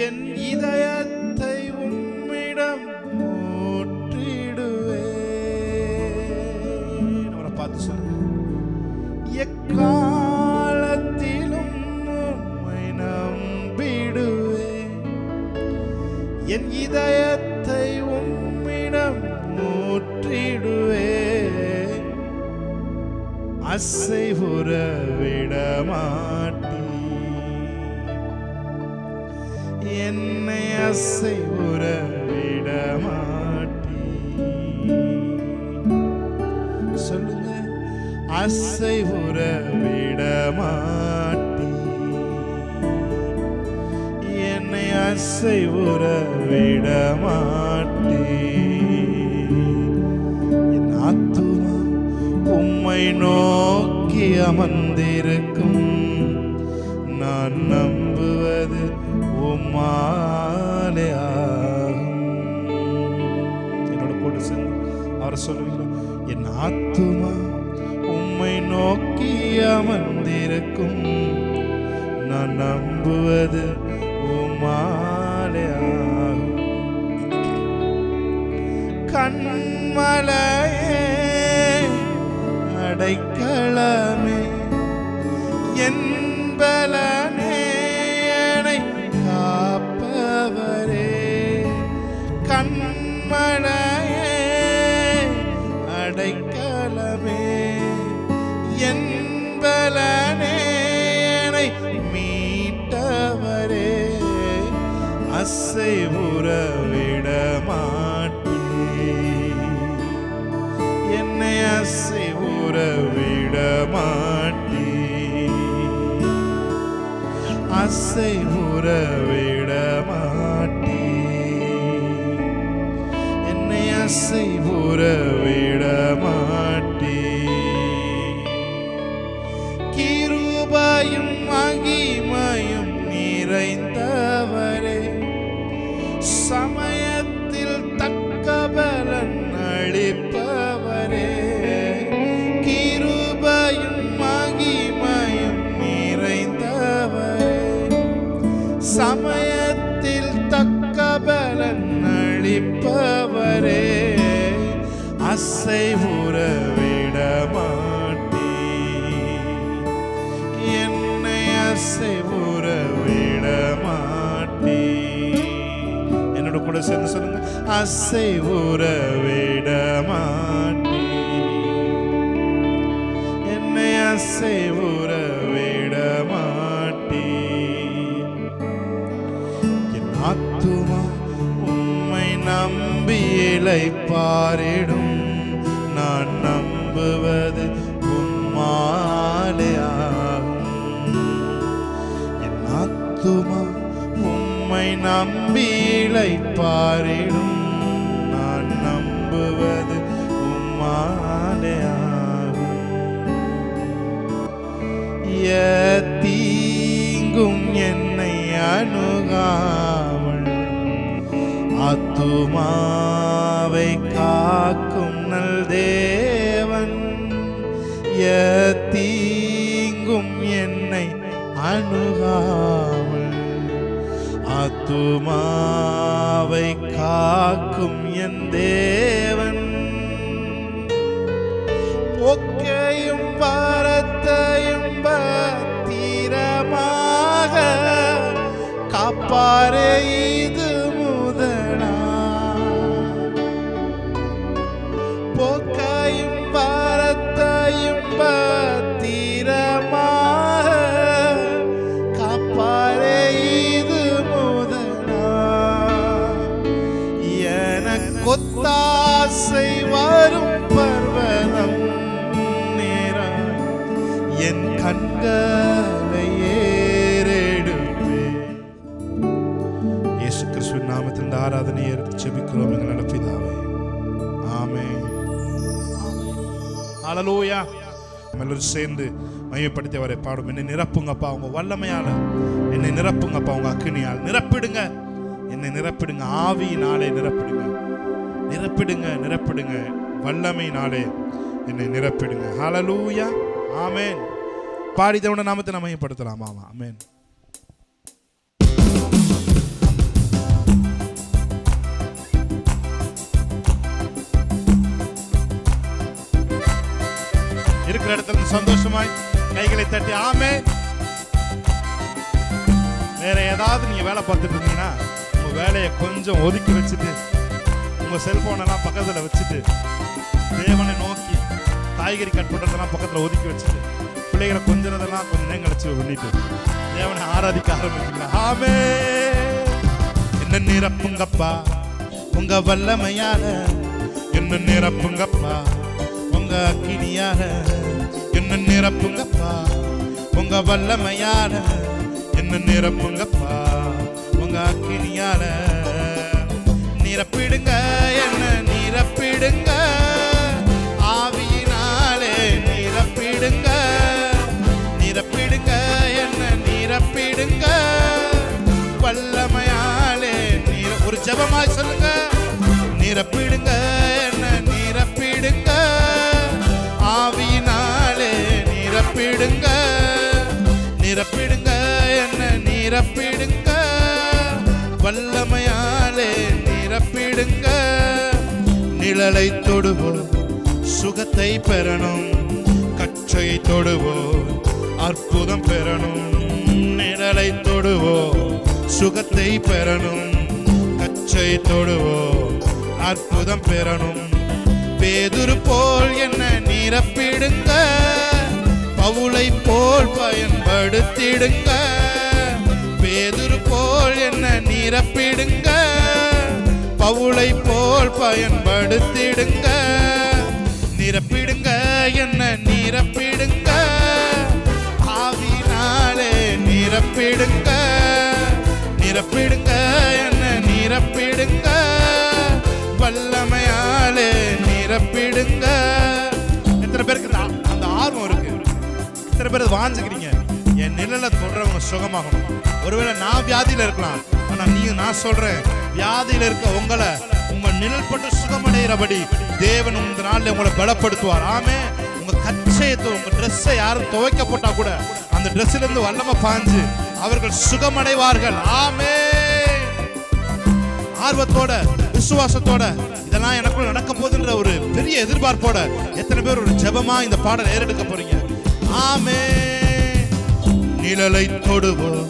என் இதயத்தை உம்மிடம் ஊற்றிடுவேன். அவரை பார்த்து சொல்லுங்க. எக்காலத்திலும் உம்மை நம்பிடுவேன். என் இதயத்தை உம்மிடம் ஊற்றிடுவேன். அசைவுற விடமாட்டீ, என்னை அசைவுற விடமாட்டீ. சொல்லுங்க. அசைவுற விடமாட்டீ, என்னை அசைவுற விடமாட்டீ. என் ஆத்துமா உம்மை நோக்கி அமர்ந்திருக்கும். நான் நம்புவது உம்மாலே ஆகும். என்னோட கூட சேர்ந்து அவரை சொல்லுவீங்களா? என் ஆத்துமா உம்மை நோக்கி அமர்ந்திருக்கும். நான் நம்புவது உம்மாலே ஆகும். கண்மலையே அடைக்கலமே என் பலனே என்னை காப்பவரே. கண்மலையே அடைக்கலமே என் பலனே என்னை மீட்டவரே. அசைவுற விடமாட்டீ, என்னை அசைவுற விடமாட்டீ. அசைவுற விடமாட்டீ, என்னை அசைவுற விடமாட்டீ. கிருபையும் மகிமையும் நிறைந்தவரே, சமயத்தில் தக்க பலன் அளிப்பவரே. கிருபையும் மகிமையும் நிறைந்தவரே, சமயத்தில் தக்க பலன் அளிப்பவரே. அசைவுற விடமாட்டீ, என்னை அசைவுற விடமாட்டீ. என்னோட கூட சேர்ந்து சொல்லுங்க. அசைவுற விடமாட்டீ, என்னை அசைவுற விடமாட்டீ. என் ஆத்துமா உம்மை நம்பி இளைப்பாறிடும். நான் நம்புவது உம்மாலே ஆகும். என் ஆத்துமா உம்மை நம்பி இளைப்பாறிடும். நான் நம்புவது உம்மாலே ஆகும். தீங்கும் என்னை அணுகாமல் ஆத்துமாவை காக்கும் நல் தேவன். தீங்கும் என்னை அணுகாமல் ஆத்துமாவை காக்கும் என் தேவன். ஒக்கையும் பாரத்தையும் பத்திரமாக காப்பாரே இது முதலா. பொக்கையும் பாரத்தையும் பத்திரமாக காப்பாரே இது முதலா. எனக்கொத்தாசை வரும் பர்வதம் நேரம் என் கண்களை ஏறெடுப்பேன். இயேசு கிறிஸ்துவின் நாமத்தில் இந்த ஆராதனையை எடுத்து ஜெபிக்கிறோம் எங்கள் நல்ல பிதாவே. ஆமென். ஹல்லேலூயா. எல்லாரும் சேர்ந்து மையப்படுத்தி அவரை பாடும். என்னை நிரப்புங்கப்பா உங்க வல்லமையால, என்னை நிரப்புங்கப்பா உங்க அக்கினியால் நிரப்பிடுங்க, என்னை நிரப்பிடுங்க, ஆவியினாலே நிரப்பிடுங்க, நிரப்பிடுங்க, நிரப்பிடுங்க, வல்லமையினாலே என்னை நிரப்பிடுங்க. ஹல்லேலூயா. ஆமென். பாடி தேவனுடைய நாமத்தை மையப்படுத்தலாம். ஆமென். சந்தோஷமாய் கைகளை தட்டி ஆமே. வேற ஏதாவது நீங்க வேலை பார்த்துட்டு இருந்தீங்கன்னா உங்க வேலையை கொஞ்சம் ஒதுக்கி வச்சுட்டு உங்க செல்போனெல்லாம் பக்கத்துல வச்சுட்டு தேவனை நோக்கி காய்கறி கட் பண்றதெல்லாம் பக்கத்துல ஒதுக்கி வச்சுட்டு பிள்ளைகளை கொஞ்சம் நேரம் கழிச்சு பண்ணிட்டு தேவனை ஆராதிக்க ஆரம்பிச்சுங்க. ஆமே. என்ன நிரப்புங்கப்பா உங்க வல்லமையால, என்ன நிரப்புங்கப்பா உங்க அக்கினியால, என்ன நிரப்புங்கப்பா உங்க வல்லமையால, என்ன நிரப்புங்கப்பா உங்க அக்கினியால. நிரப்பிடுங்க என்ன நிரப்பிடுங்க, ஆவியினாலே நிரப்பிடுங்க. நிரப்பிடுங்க என்ன நிரப்பிடுங்க, வல்லமையாலே ஒரு ஜெபமாய் சொல்லுங்க. நிரப்பிடுங்க என்ன நிரப்பிடுங்க, ஆவியினாலே நிரப்பிடுங்க. நிரப்பிடுங்க என்ன நிரப்பிடுங்க, வல்லமையாலே நிரப்பிடுங்க. நிழலை தொடுவோம் சுகத்தை பெறணும், கற்றையை தொடுவோம் அற்புதம் பெறணும். நிழலை தொடுவோம் சுகத்தை பெறணும், கற்றை தொடுவோம் அற்புதம் பெறணும். பேதுரு போல் என்ன நிரப்பிடுங்க, பவுலை போல் பயன்படுத்திடுங்க. பேதுரு போல் என்ன நிரப்பிடுங்க, பவுலை போல் பயன்படுத்திடுங்க. நிரப்பிடுங்க என்ன நிரப்பிடுங்க, ஆவியினாலே நிரப்பிடுங்க. நிரப்பிடுங்க என்ன நிரப்பிடுங்க, வல்லமையாலே நிரப்பிடுங்க. எத்தனை பேருக்கு அந்த ஆர்வம் இருக்கு? எத்தனை பேர் வாஞ்சிக்கிறீங்க என் நிழலை தொடரவங்க சுகமாகணும்? ஒருவேளை நான் வியாதியில இருக்கலாம், ஆனா நான் சொல்றேன், வியாதியில இருக்க உங்களை உங்க நிழல் பட்டு சுகமடைகிறபடி தேவன் இந்த நாள்ல உங்களை பலப்படுத்துவார். ஆமே. உங்க கச்சையத்தை உங்க ட்ரெஸ்ஸை யாரும் துவைக்க போட்டா கூட அந்த ட்ரெஸ்ல இருந்து வல்லமை பாஞ்சு அவர்கள் சுகமடைவார்கள். ஆமே. ஆர்வத்தோட விசுவாசத்தோட இதெல்லாம் எனக்குள்ள நடக்க போகுதுன்ற ஒரு பெரிய எதிர்பார்ப்போட எத்தனை பேர் ஒரு ஜெபமா இந்த பாடலை ஏறெடுக்க போறீங்க? ஆமே. நிழலை தொடுவோம்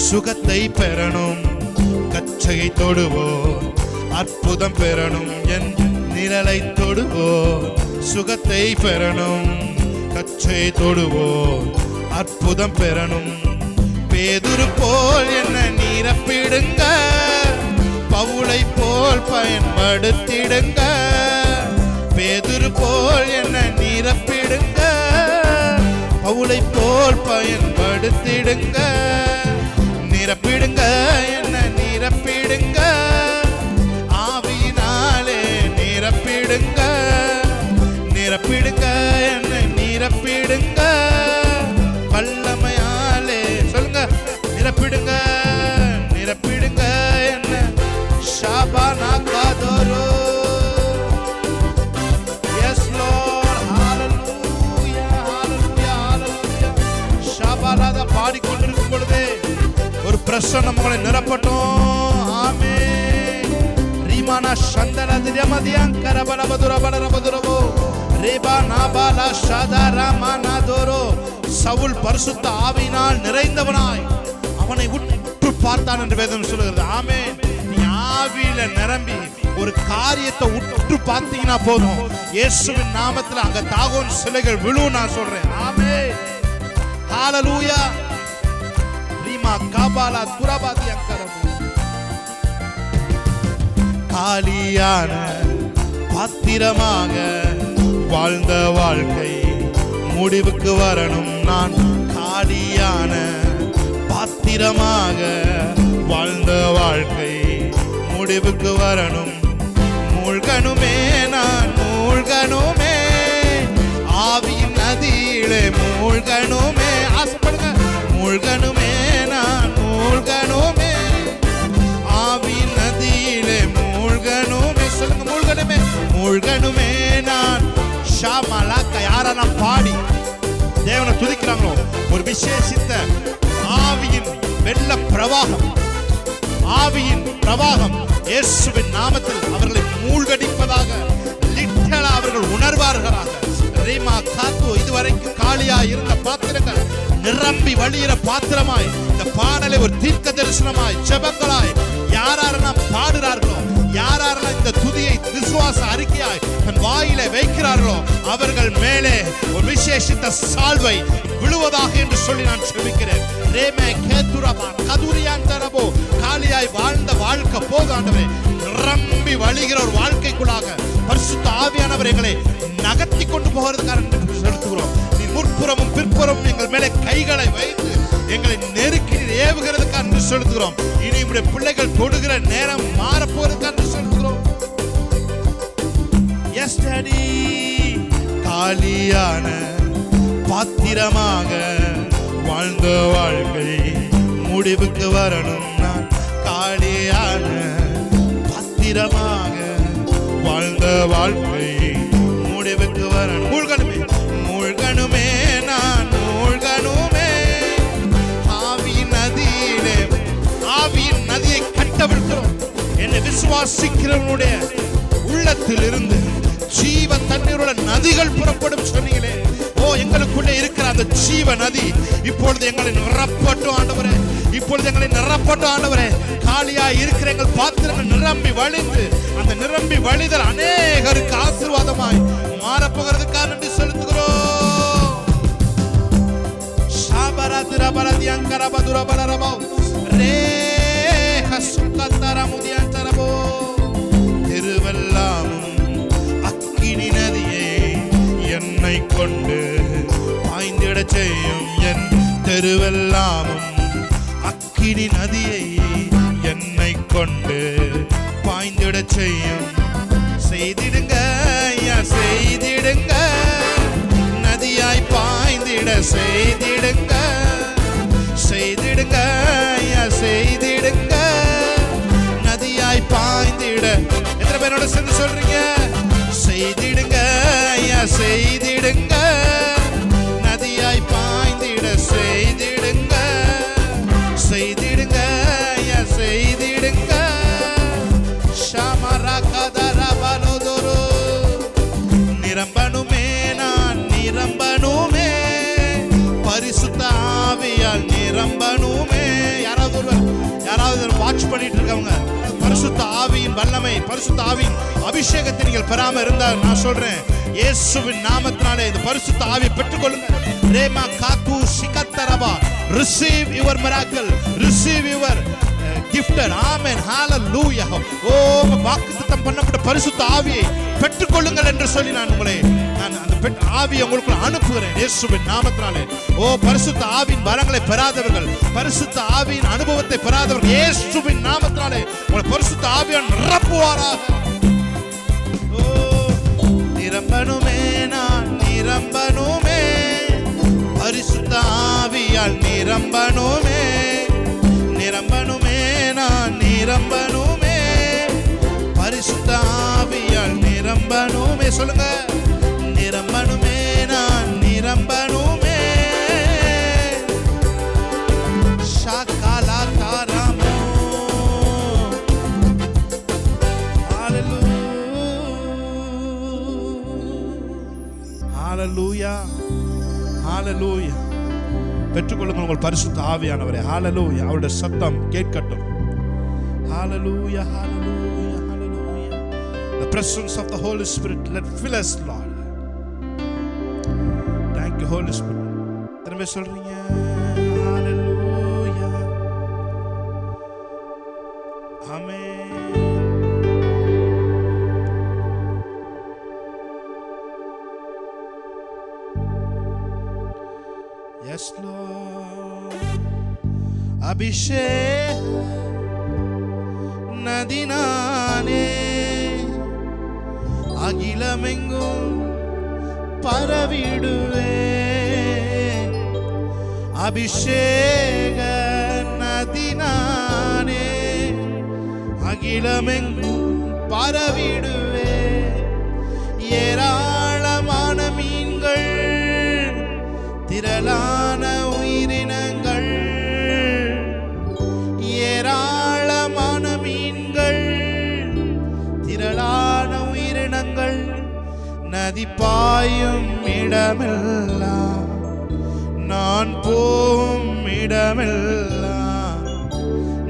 சுகத்தை பெறணும், கச்சையை தொடுவோம் அற்புதம் பெறணும். என் நிழலை தொடுவோம் சுகத்தை பெறணும், கச்சையை தொடுவோம் அற்புதம் பெறணும். பேதுரு போல் என்ன நிரப்பிடுங்க, பவுலை போல் பயன்படுத்திடுங்க. பேதுரு போல் என்ன நிரப்பிடுங்க, பவுலை போல் பயன்படுத்திடுங்க. நிரப்பிடுங்க என்ன நிரப்பிடுங்க, ஆவியினாலே நிரப்பிடுங்க. நிரப்பிடுங்க என்ன நிரப்பிடுங்க, வல்லமையாலே சொல்லுங்க. நிரப்பிடுங்க நிரப்பிடுங்க என்ன ஷாபானா காதோரோ. எஸ் லார்ட், ஹalleluya ஹalleluya ஹalleluya. ஷாபாலாத பாடிக்கொண்டிருக்கும் பொழுதே ஒரு பிரசன்னம் உங்களை நிரப்பட்டும். ஆமென். ரீமானா சந்தல திரமதியான் கரபலபதுர பலரபதுரபோ ரேபா நாபாலா ஷாதாரா மானாதோரோ. சவுல் பரிசுத்த ஆவியினால் நிறைந்தவனாய் அவனை உற்று பார்த்தான் என்று வேதம் சொல்லுகிறது. ஆமென். நீ ஆவியில நிரம்பி ஒரு காரியத்தை உற்று பார்த்தீங்கன்னா போதும், இயேசுவின் நாமத்தில் அங்க தாகோன் சிலைகள் விழும். நான் சொல்றேன். ஆமென். ஹalleluya. ரீமா காபாலா துரபாதி அக்கரபு. காலியான பாத்திரமாக வாழ்ந்த வாழ்க்கை முடிவுக்கு வரணும். நான் காலியான பாத்திரமாக வாழ்ந்த வாழ்க்கை முடிவுக்கு வரணும். மூழ்கணுமே நான் மூழ்கணுமே, ஆவியின் நதியிலே மூழ்கணுமே. ஆசைப்படுங்க. மூழ்கணுமே நான் மூழ்கணுமே, ஆவியின் நதியிலே மூழ்கணுமே. சொல்லுங்க. மூழ்கணுமே மூழ்கணுமே நான். ஷாமலாக்க யாரெல்லாம் பாடி தேவனை துதிக்கிறாங்களோ ஒரு விசேஷித்த ஆவியின் வெள்ள பிரவாகம், ஆவியின் பிரவாகம் இயேசுவின் நாமத்தில் அவர்களை மூழ்கடிப்பதாக லிட்டரலா அவர்கள் உணர்வார்களாக. ரீமா காத்து இது இதுவரைக்கும் காலியாய் இருந்த பாத்திரங்கள் நிரம்பி வழியிற பாத்திரமாய் இந்த பாடலை ஒரு தீர்க்க தரிசனமாய் ஜெபங்களாய் யாரெல்லாம் பாடுறார்களோ, யாரெல்லாம் இந்த துதியை விசுவாச அறிக்கையாய் தன் வாயில வைக்கிறார்களோ அவர்கள் மேலே ஒரு விசேஷித்த சால்வை விழுவதாக என்று சொல்லி நான் செபிக்கிறேன். ரேமே கேதுரபா கதுரியாந்தரபோ காலியாய் வாழ்ந்த வாழ்க்கை போக ஆண்டவரே நிரம்பி வழிகிற ஒரு வாழ்க்கைக்குள்ளாக பரிசுத்த ஆவியானவர் எங்களை நகர்த்தி கொண்டு போகிறதுக்காக செலுத்துகிறோம். நீ முற்புறமும் பிற்புறமும் எங்கள் மேலே கைகளை வைத்து எங்களை நெருக்கி ஏவுகிறதுக்காக செலுத்துகிறோம். இனி நம்முடைய பிள்ளைகள் தொடுகிற நேரம் மாறப்போறதுக்காக செலுத்துகிறோம். எஸ் டாடி, காலியான பாத்திரமாக வாழ்ந்த வாழ்க்கை முடிவுக்கு வரணும். நான் காலியான பாத்திரமாக வாழ்ந்த வாழ்க்கை முடிவுக்கு வரணும். மூழ்கணுமே மூழ்கணுமே நான் மூழ்கணுமே ஆவியின் நதியிலே. ஆவியின் நதியை கட்டவிழ்க்கிறோம். என்னை விசுவாசிக்கிறவனுடைய உள்ளத்தில் இருந்து ஜீவ தண்ணீரோட நதிகள் புறப்படும் சொன்னீங்களே. ஓ, எங்களுக்குள்ளே இருக்கிற அந்த ஜீவ நதி இப்பொழுது எங்களை நிரப்பட்டும் ஆண்டவரே. இப்பொழுது எங்களை நிரப்பட்டும் ஆண்டவரே. காலியாய் இருக்கிற எங்கள் பாத்திரங்கள் நிரம்பி வழிந்து அந்த நிரம்பி வழிதல் அநேகருக்கு ஆசீர்வாதமாய் மாறப்போகிறதுக்காக நன்றி செலுத்துகிறோம். திருவெல்லாமும் அக்கினி நதியை என்னை கொண்டு பாய்ந்திட செய்யும். என் தெருவெல்லாமும் அக்கினி நதியை என்னை கொண்டு பாய்ந்திட செய்யும். செய்திடுங்க ஐயா செய்திடுங்க, நதியாய் பாய்ந்திட செய்திடுங்க. செய்திடுங்க ஐயா செய்திடுங்க, நதியாய் பாய்ந்திட. எத்தனை பேரோட சேர்ந்து சொல்றீங்க? செய்திடுங்க ஐயா செய்திடுங்க, நதியாய் பாய்ந்திட செய்திடுங்க. செய்திடுங்க ஐயா செய்திடுங்க. ஷமரகதரபலோதரோ நிரம்பணுமே நான் நிரம்பணுமே பரிசுத்த ஆவியால் நிரம்பணுமே. யாராவது வாட்ச் பண்ணிட்டு இருக்கவங்க பரிசுத்த ஆவியின் வல்லமை, பரிசுத்த ஆவியின் அபிஷேகத்தை நீங்கள் பெறாம இருந்தால் நான் சொல்றேன், இயேசுவின் நாமத்தினாலே இந்த பரிசுத்த ஆவியை பெற்றுக்கொள்ளுங்க. ரேமா காத்து சிகத்தரபா, receive your miracle, receive your gifted. ஆமென், ஹalleluya. ஓ, வாக்குத்தத்தம் பண்ணப்பட்ட பரிசுத்த ஆவியை பெற்றுக்கொள்ளுங்கள் என்று சொல்லி நான் அந்த ஆவியை உங்களுக்கு அனுப்புகிறேன் இயேசுவின் நாமத்தினாலே. ஓ, பரிசுத்த ஆவியின் வரங்களை பெறாதவர்கள், பரிசுத்த ஆவியின் அனுபவத்தை பெறாதவர்கள் இயேசுவின் நாமத்தினாலே உங்களை பரிசுத்த ஆவியால் நிரப்புவாராக. ஓ, நிரம்பணுமே நான் நிரம்பணுமே பரிசுத்த ஆவியால் நிரம்பணுமே. நிரம்பணுமே நான் நிரம்பணுமே பரிசுத்த ஆவியால் நிரம்பணுமே. சொல்லுங்க, நிரம்பணுமே நான் நிரம்பணுமே. ஷாகாலா தாராமோ. ஹalleluya, ஹalleluya. பெற்றுக்கொள்ளுங்கள் உங்கள் பரிசுத்த ஆவியானவரே. ஹalleluya. அவருடைய சத்தம் கேட்கட்டும். ஹalleluya, ஹalleluya, ஹalleluya. The presence of the Holy Spirit let fill us, Lord. Thank you, Holy Spirit. திரும்ப சொல்றீங்க ஹalleluya. ஆமென். Yes, Lord. அபிஷேக நதினானே அகிலமெங்கும் பரவிடுவே. அபிஷேக நதினானே அகிலமெங்கும் பரவிடுவே. ஏராளமான மீன்கள், திரளான உயிரினங்கள், ஏராளமான மீன்கள், திரளான உயிரினங்கள் நதி பாயும் இடமெல்லாம், நான் போகும் இடமெல்லாம்,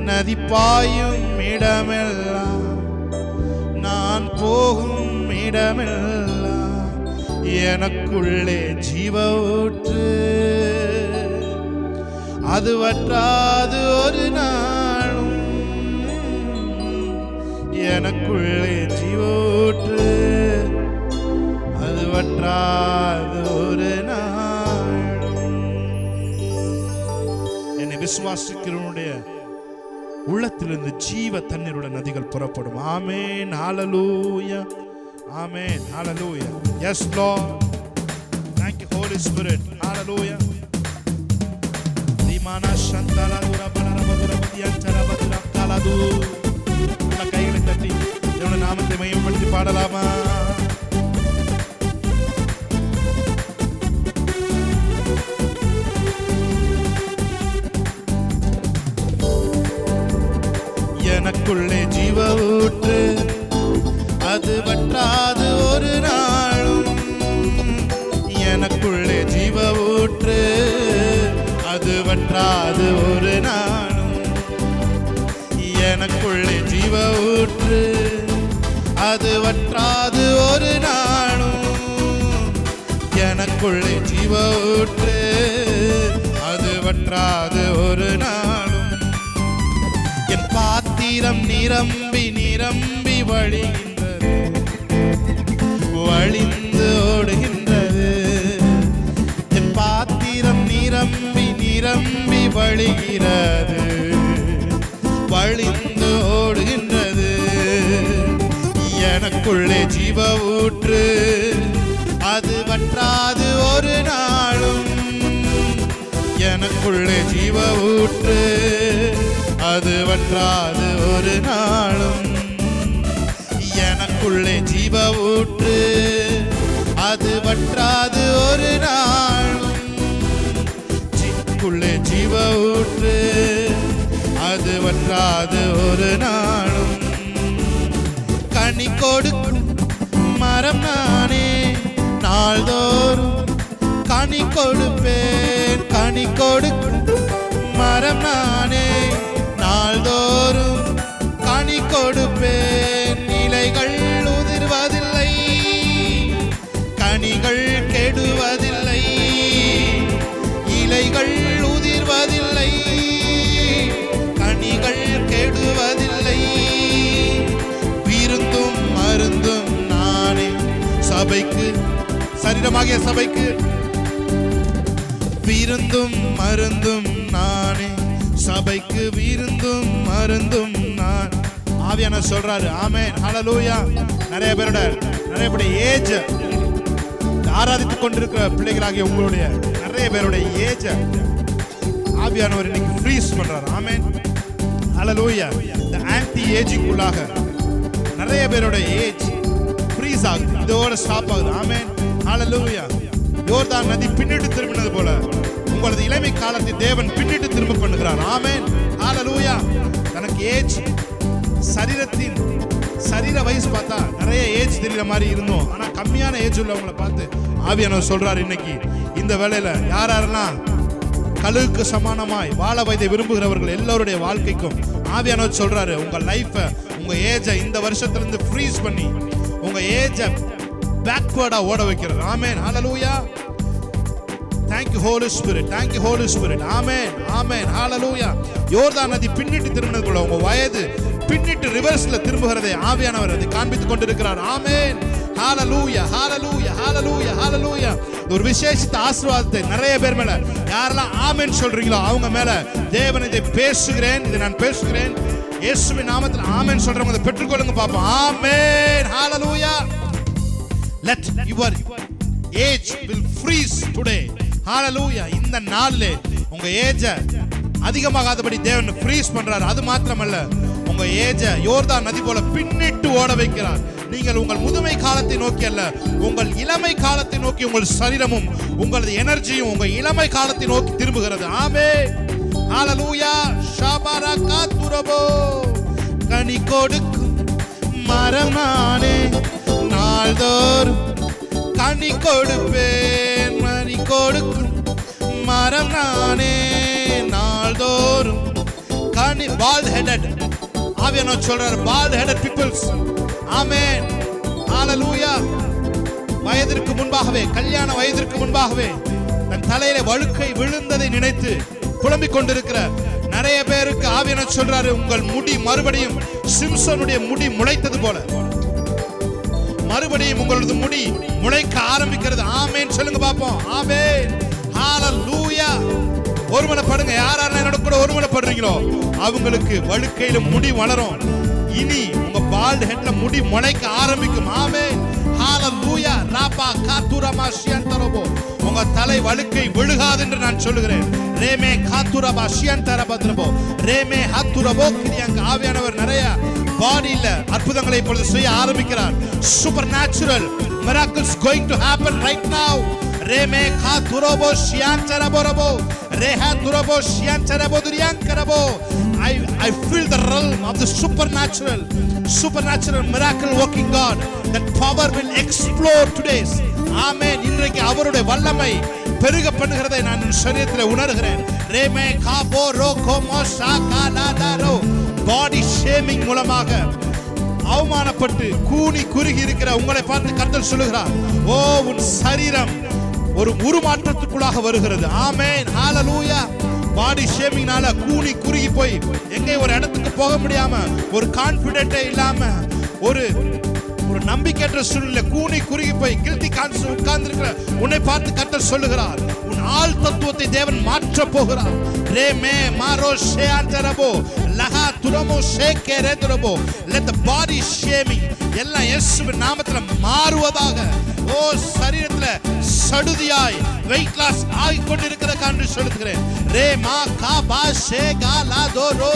நதி பாயும் இடமெல்லாம், நான் போகும் இடமெல்லாம், எனக்குள்ளே ஜீவ ஊற்று, அது வற்றாது ஒரு நாளும், எனக்குள்ளே ஜீவ ஊற்று, அது வற்றாது ஒரு நாளும். என்னை விசுவாசிக்கிறவனுடைய உள்ளத்திலிருந்து ஜீவ தண்ணீருள்ள நதிகள் புறப்படும். ஆமென், ஹalleluya, ஆமென், ஹalleluya. Yes Lord, thank you Holy Spirit, hallelujah. ரிமானா சந்தலா துரபலரபதுர பதியஞ்சரபதுர கலது. உள்ள கைகளை தட்டி தேவனுடைய நாமத்தை மகிமைப்படுத்தி பாடலாமா? எனக்குள்ளே ஜீவ ஊற்று, அது வற்றாது ஒரு நாளும், எனக்குள்ளே ஜீவ ஊற்று, அது வற்றாது ஒரு நாளும், எனக்குள்ளே ஜீவ ஊற்று, அது வற்றாது ஒரு நாளும், எனக்குள்ளே ஜீவ ஊற்று, அது வற்றாது ஒரு நாளும். என் பாத்திரம் நிரம்பி நிரம்பி வழிகின்றது, வழிந்து ஓடுகின்றது. என் பாத்திரம் நிரம்பி நிரம்பி வழிகிறது, வழிந்து ஓடுகின்றது. எனக்குள்ளே ஜீவ ஊற்று, அது வற்றாது ஒரு நாளும், எனக்குள்ளே ஜீவ ஊற்று, அது வற்றாது ஒரு நாளும், எனக்குள்ளே ஜீவ ஊற்று, அது வற்றாது ஒரு நாளும், எனக்குள்ளே ஜீவ ஊற்று, அது வற்றாது ஒரு நாளும். கனி கொடுக்கும் மரம் நானே, நாள்தோறும் கனி கொடுப்பேன். கனி கொடுக்கும் மரம் நானே, நாள்தோறும் கனி கொடுப்பேன். இலைகள் உதிர்வதில்லை, கனிகள் கெடுவதில்லை, இலைகள் உதிர்வதில்லை, கனிகள் கெடுவதில்லை. விருந்தும் மருந்தும் நானே சபைக்கு, சரீரமாகிய சபைக்கு, விருந்தும் மருந்தும் நானே சபைக்கு, விருந்தும் மருந்தும் நான். ஆவியானவர் சொல்றாரு. ஆமென், ஹalleluya. நிறைய பேருடைய ஏஜ் ஆராதித்துக் கொண்டிருக்கிற பிள்ளைகளாகிய உங்களுடைய நிறைய பேருடைய ஏஜ் ஆவியானவர் இன்னைக்கு ஃப்ரீஸ் பண்றாரு. ஆமென், ஹalleluya. இந்த ஆன்டி ஏஜிங் உள்ளாக நிறைய பேருடைய ஏஜ் ஃப்ரீஸ் ஆகுது, இதோட ஸ்டாப் ஆகுது. ஆமென், ஹalleluya. யோர்தான் நதி பின்னிட்டு திரும்பினது போல உங்களது இளமை காலத்தை தேவன் பின்னிட்டு திரும்ப பண்ணுகிறார். ஆமென், ஹalleluya. தனக்கு ஏஜ், சரீரத்தின் சரீர வயசு பார்த்தா நிறைய ஏஜ் தெரியற மாதிரி இருந்தோம், ஆனா கம்மியான ஏஜ் உள்ளவங்களை பார்த்து ஆவியானவர் சொல்றாரு இன்னைக்கு இந்த வேளையில யாரெல்லாம் கழுகுக்கு சமானமாய் வாழ வயதை விரும்புகிறவர்கள் எல்லாருடைய வாழ்க்கைக்கும் ஆவியானவர் சொல்றாரு, உங்க லைஃப, உங்க ஏஜை இந்த வருஷத்துல இருந்து ஃப்ரீஸ் பண்ணி உங்க ஏஜை பேக்வர்டா ஓட வைக்கிறது. ஆமென், ஹalleluya. Thank you Holy Spirit, thank you Holy Spirit. Amen, amen, hallelujah. யோர்தான் நதி பின்னிட்டு திரும்பினது போல உங்க வயது பின்னிட்டு ரிவர்ஸ்ல திரும்புகிறதை ஆவியானவர் அதை காண்பித்துக் கொண்டிருக்கிறார். ஆமென், ஹalleluya, hallelujah, hallelujah, hallelujah. ஒரு விசேஷித்த ஆசீர்வாதத்தை நிறைய பேர் மேல யாரெல்லாம் ஆமென் சொல்றீங்களோ அவங்க மேல தேவன் இதை பேசுகிறேன், இதை நான் பேசுகிறேன் இயேசுவின் நாமத்தில். ஆமென் சொல்றவங்க அதை பெற்றுக்கொள்ளுங்க பாப்போம். ஆமென், hallelujah. Let your age will freeze today. Hallelujah. இந்த நாள்ல உங்க ஏஜ அதிகமாகாதபடி தேவன் ஃப்ரீஸ் பண்றார். அது மாத்திரமல்ல, உங்க ஏஜ யோர்தான் நதி போல பின்னிட்டு ஓட வைக்கிறார். நீங்கள் உங்கள் முதுமை காலத்தை நோக்கி அல்ல, உங்கள் இளமை காலத்தை நோக்கி உங்கள் சரீரமும் உங்களது எனர்ஜியும் உங்க இளமை காலத்தை நோக்கி திரும்புகிறது. ஆமென், ஹalleluya. ஷபரகதுரபோ. கனி கொடுக்கும் மரம் நானே, நாள்தோறும் கனி கொடுப்பேன், மணி கொடுக்கும் மரம் நானே நாள்தோறும். கனி bald headed ஆவியானவர் சொல்றார், bald headed peoples. ஆமென், ஹalleluya. வயதிற்கு முன்பாகவே, கல்யாண வயதிற்கு முன்பாகவே தன் தலையில வழுக்கை விழுந்ததை நினைத்து புலம்பிக் கொண்டிருக்கிற நிறைய பேருக்கு ஆவியானவர் சொல்றாரு, உங்கள் முடி மறுபடியும் சிம்சனுடைய முடி முளைத்தது போல மறுபடியும் உங்களது முடி முளைக்க ஆரம்பிக்கிறது. ஆமென் சொல்லுங்க பாப்போம். ஆமென், ஹalleluya. ஒருமனப்படுங்க. யார் யாரெல்லாம் என்னோட கூட ஒருமனப்படுறீங்களோ அவங்களுக்கு வழுக்கையில முடி வளரும். இனி உங்க பால்ட் ஹெட்ல முடி முளைக்க ஆரம்பிக்கும். ஆமென், ஹalleluya. ராபா காத்துரமா ஷியந்தரபோ, உங்க தலை வழுக்கை விழுகாது என்று நான் சொல்லுகிறேன். ரேமே காத்துரபா ஷியந்தரபத்ரபோ, ரேமே ஹத்துரபோ கிரியாங்க. ஆவியானவர் நிறைய பாடியில அற்புதங்களை இப்பொழுது செய்ய ஆரம்பிக்கிறார். Supernatural miracles going to happen right now. Reme khaturabo shiantarabo, reha turabo shiantarabo duriyankarabo. I feel the realm of the supernatural miracle working God. That power will explode today. Amen. இன்றைக்கு அவருடைய வல்லமை பெருக பண்ணுகிறதை நான் என் சரீரத்தில் உணர்கிறேன். ரேமே காபோ ரோகோமோ ஷாகாலாதாரோ. பாடி ஷேமிங் மூலமாக அவமானப்பட்டு கூனி குறுகி இருக்கிற உங்களை பார்த்து கர்த்தர் சொல்லுகிறார், ஓ உன் சரீரம் ஒரு உருமாற்றத்துக்குள்ளாக வருகிறது. ஆமென், ஹalleluya. பாடி ஷேமிங்னால கூனி குறுகி போய் எங்கே ஒரு இடத்துக்கு போக முடியாம, ஒரு கான்ஃபிடென்ட்டே இல்லாம, ஒரு நம்பிக்கையற்ற சூழ்நிலை கூனி குறுகி போய் கில்ட்டி கான்ஸ் உட்கார்ந்து இருக்கிற உன்னை பார்த்து கர்த்தர் சொல்லுகிறார், உன் ஆள் தத்துவத்தை தேவன் மாற்ற போகிறார். Rami மாரோ ஷேஆந்தரபோ லஹா துரமோ ஷேகேரேதுரபோ. let the body shaming எல்லாம் இயேசுவின் நாமத்துல மாறுவதாக. ஓ சரீரத்துல சடுதியாய் வெயிட் லாஸ் ஆகி கொண்டிருக்கிற காண்டி சொல்லுகிறேன். ரே மா கா பா ஷே கா லா தோ ரோ.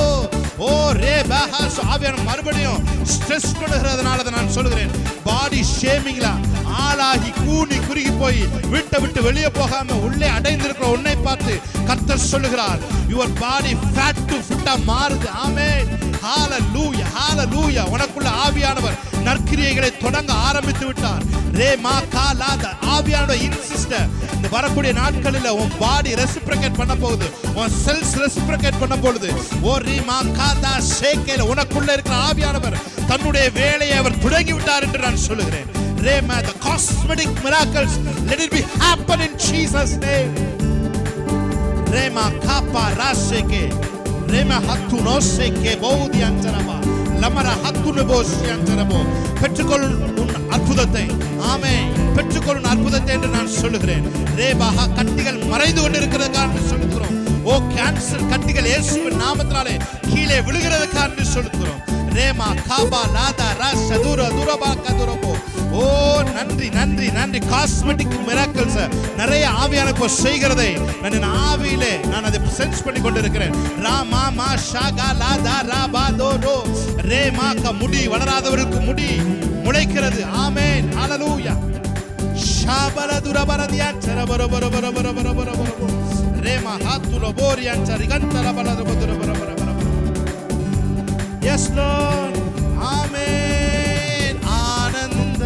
ஓ ரே பஹா ஆவியான மறுபடியும் ஸ்ட்ரெஸ் பண்ணுகிறதுனால நான் சொல்லுகிறேன், பாடி ஷேமிங்ல ஆளாகி கூனி குறுகி போய் விட்டு விட்டு வெளியே போகாம உள்ளே அடைந்திருக்கிற உன்னை பார்த்து கர்த்தர் சொல்லுகிறார், யுவர் பாடி ஃபேட் டு ஃபிட்டா மாறுது. ஆமென், ஹalleluya, ஹalleluya. உனக்குள்ள ஆவியானவர் நற்கிரியைகளை தொடங்க ஆரம்பித்து விட்டார். ரே மா காலா. ஆவியானவர் இன்சிஸ்டர் இந்த வரக்கூடிய நாட்களில் உன் பாடி ரெசிப்ரோகேட் பண்ண போகுது, உன் செல்ஸ் ரெசிப்ரோகேட் பண்ண போகுது. ஓ ரீ மா காதா ஷேகேல உனக்குள்ள இருக்கிற ஆவியானவர் தன்னுடைய வேலையை அவர் தொடங்கி விட்டார் என்று நான் சொல்லுகிறேன். Rema, the cosmetic miracles, let it be happen in Jesus' name. Rema kapa raseke, rema hattu noseke bodi antaraba, lamara hattu nebosi antarabo. பெற்றுக்கொள் உன் அற்புதத்தை. ஆமென், பெற்றுக்கொள் உன் அற்புதத்தை என்று நான் சொல்லுகிறேன். ரேபா கட்டிகள் மறைந்து கொண்டிருக்கிறதுக்காக என்று சொல்லுகிறோம். ஓ கேன்சர் கட்டிகள் இயேசுவின் நாமத்தினாலே கீழே விழுகிறதுக்காக என்று சொல்லுகிறோம். ரேமா காபா லாதா ராஷதுர துரபா கதுரபோ. ஓ நன்றி நன்றி நன்றி. காஸ்மெட்டிக் மிராக்கிள்ஸ் நிறைய ஆவியான இப்போ செய்கிறதை நான் ஆவியிலே நான் அதை சென்ஸ் பண்ணி கொண்டிருக்கிறேன். ராமா மா ஷாகா லாதா ராபா தோரோ. ரேமா க முடி வளராதவருக்கு முடி முளைக்கிறது. ஆமென், ஹalleluya. ஷாபல துரபரதியா சரபரபரபரபரபரபரபரபரபர. ரேமா ஹாத்துல போரியா சரிகந்தல பலதபதுரபரபரபர. Yes Lord. ஆமென். ஆனந்த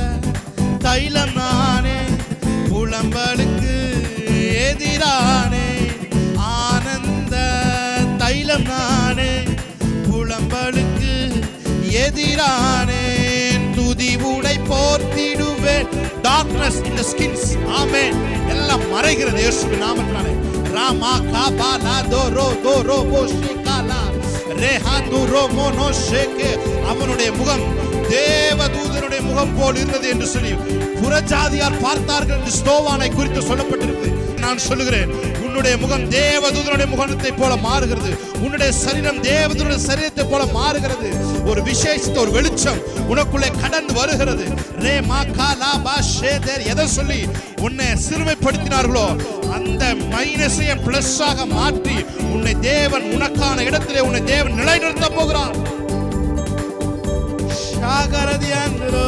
தைலம் நானே, புலம்பலுக்கு எதிரானே. ஆனந்த தைலம் நானே, புலம்பலுக்கு எதிரானே. துதி உடை போர்த்திடுவேன். darkness in the skins. ஆமென். எல்லாம் மறைகிறது இயேசுவின் நாமத்தினாலே. ராமா காபா லா தோரோ தோரோ போஷிகாலா ரேஹா துரோ மோனோ ஷேகே. அவனுடைய முகம் தேவதூதனுடைய முகம் போல் இருந்தது என்று சொல்லி புறஜாதியார் பார்த்தார்கள் என்று ஸ்தோவானை குறித்து சொல்லப்பட்டிருக்கு. நான் சொல்லுகிறேன், உன்னுடைய முகம் தேவதூதனுடைய முகத்தை போல மாறுகிறது. உன்னுடைய சரீரம் தேவதூதனுடைய சரீரத்தை போல மாறுகிறது. ஒரு விசேஷித்த ஒரு வெளிச்சம் உனக்குள்ளே கடந்து வருகிறது. ரே மா காலா பா ஷேதர். எதை சொல்லி உன்னை சிறுமைப்படுத்தினார்களோ அந்த மைனஸையும் பிளஸ் ஆக மாற்றி உன்னை தேவன் உனக்கான இடத்திலே உன்னை தேவன் நிலைநிறுத்த போகிறார். ஷாகரதியான்களோ